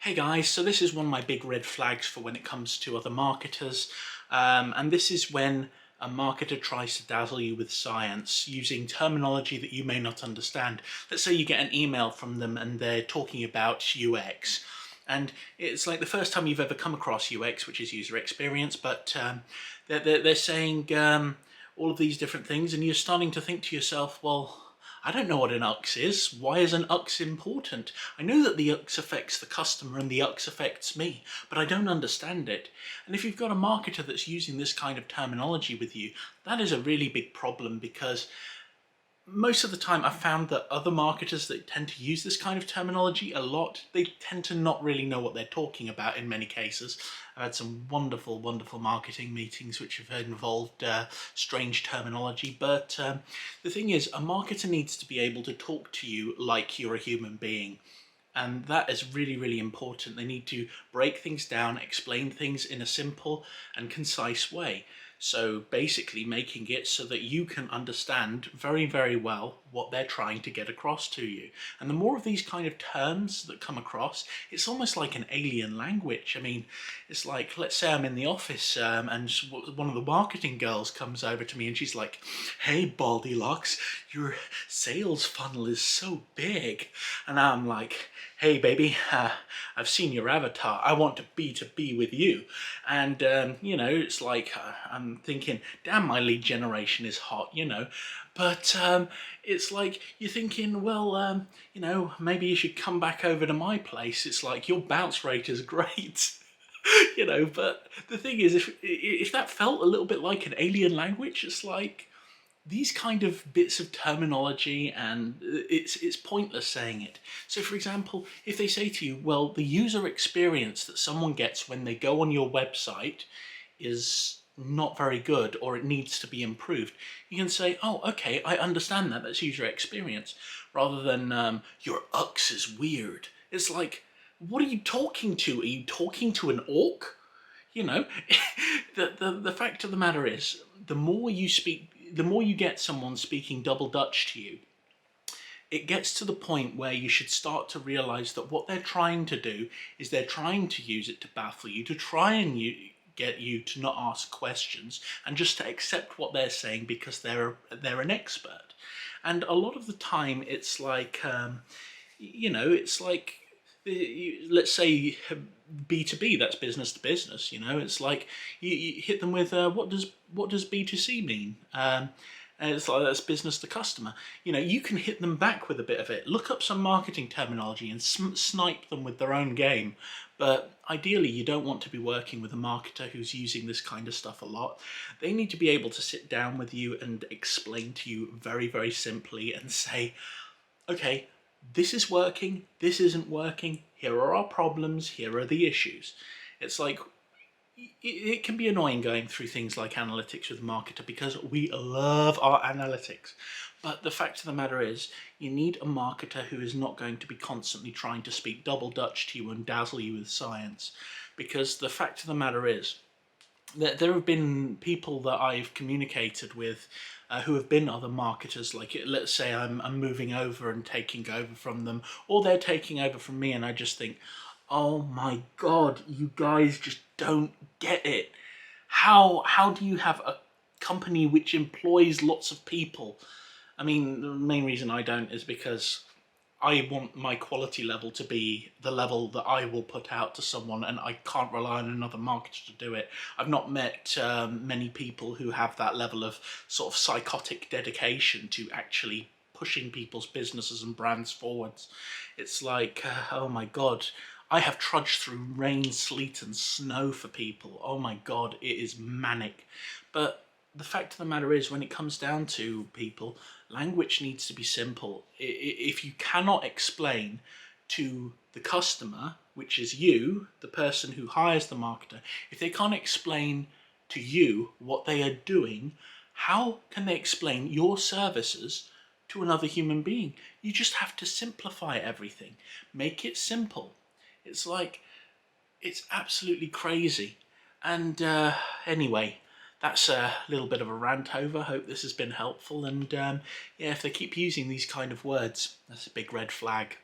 Hey guys, so this is one of my big red flags for when it comes to other marketers, and this is when a marketer tries to dazzle you with science using terminology that you may not understand. Let's say you get an email from them and they're talking about UX, and it's like the first time you've ever come across UX, which is user experience, but they're saying all of these different things, and you're starting to think to yourself, well, I don't know what an UX is. Why is an UX important? I know that the UX affects the customer and the UX affects me, but I don't understand it. And if you've got a marketer that's using this kind of terminology with you, that is a really big problem, because most of the time I've found that other marketers that tend to use this kind of terminology a lot, they tend to not really know what they're talking about in many cases. I've had some wonderful, wonderful marketing meetings which have involved strange terminology, but the thing is, a marketer needs to be able to talk to you like you're a human being. And that is really, really important. They need to break things down, explain things in a simple and concise way. So basically making it so that you can understand very, very well what they're trying to get across to you. And the more of these kind of terms that come across, it's almost like an alien language. I mean, it's like, let's say I'm in the office and one of the marketing girls comes over to me and she's like, "Hey, Baldylocks, your sales funnel is so big." And I'm like, "Hey baby, I've seen your avatar, I want to be with you." And you know, it's like I'm thinking, damn, my lead generation is hot, you know. But it's like you're thinking, well, you know, maybe you should come back over to my place. It's like your bounce rate is great. You know, but the thing is, if that felt a little bit like an alien language, it's like, these kind of bits of terminology, and it's pointless saying it. So for example, if they say to you, well, the user experience that someone gets when they go on your website is not very good, or it needs to be improved, you can say, oh, okay, I understand that, that's user experience, rather than your UX is weird. It's like, what are you talking to? Are you talking to an orc? You know, the fact of the matter is, the more you speak, the more you get someone speaking double Dutch to you, it gets to the point where you should start to realize that what they're trying to do is they're trying to use it to baffle you, to try and get you to not ask questions and just to accept what they're saying because they're an expert. And a lot of the time it's like, you know, it's like, let's say B2B, that's business to business, you know, it's like you hit them with what does B2C mean? And it's like, that's business to customer. You know, you can hit them back with a bit of it. Look up some marketing terminology and snipe them with their own game. But ideally, you don't want to be working with a marketer who's using this kind of stuff a lot. They need to be able to sit down with you and explain to you very, very simply and say, okay, this is working, this isn't working, here are our problems, here are the issues. It's like, it can be annoying going through things like analytics with a marketer because we love our analytics. But the fact of the matter is, you need a marketer who is not going to be constantly trying to speak double Dutch to you and dazzle you with science. Because the fact of the matter is, there have been people that I've communicated with who have been other marketers, like let's say I'm moving over and taking over from them, or they're taking over from me, and I just think, oh my God, you guys just don't get it. How do you have a company which employs lots of people? I mean, the main reason I don't is because I want my quality level to be the level that I will put out to someone, and I can't rely on another marketer to do it. I've not met many people who have that level of sort of psychotic dedication to actually pushing people's businesses and brands forwards. It's like, oh my God, I have trudged through rain, sleet and snow for people. Oh my God, it is manic. But the fact of the matter is, when it comes down to people, language needs to be simple. If you cannot explain to the customer, which is you, the person who hires the marketer, if they can't explain to you what they are doing, how can they explain your services to another human being? You just have to simplify everything. Make it simple. It's like, it's absolutely crazy. And anyway, that's a little bit of a rant over. Hope this has been helpful. And yeah, if they keep using these kind of words, that's a big red flag.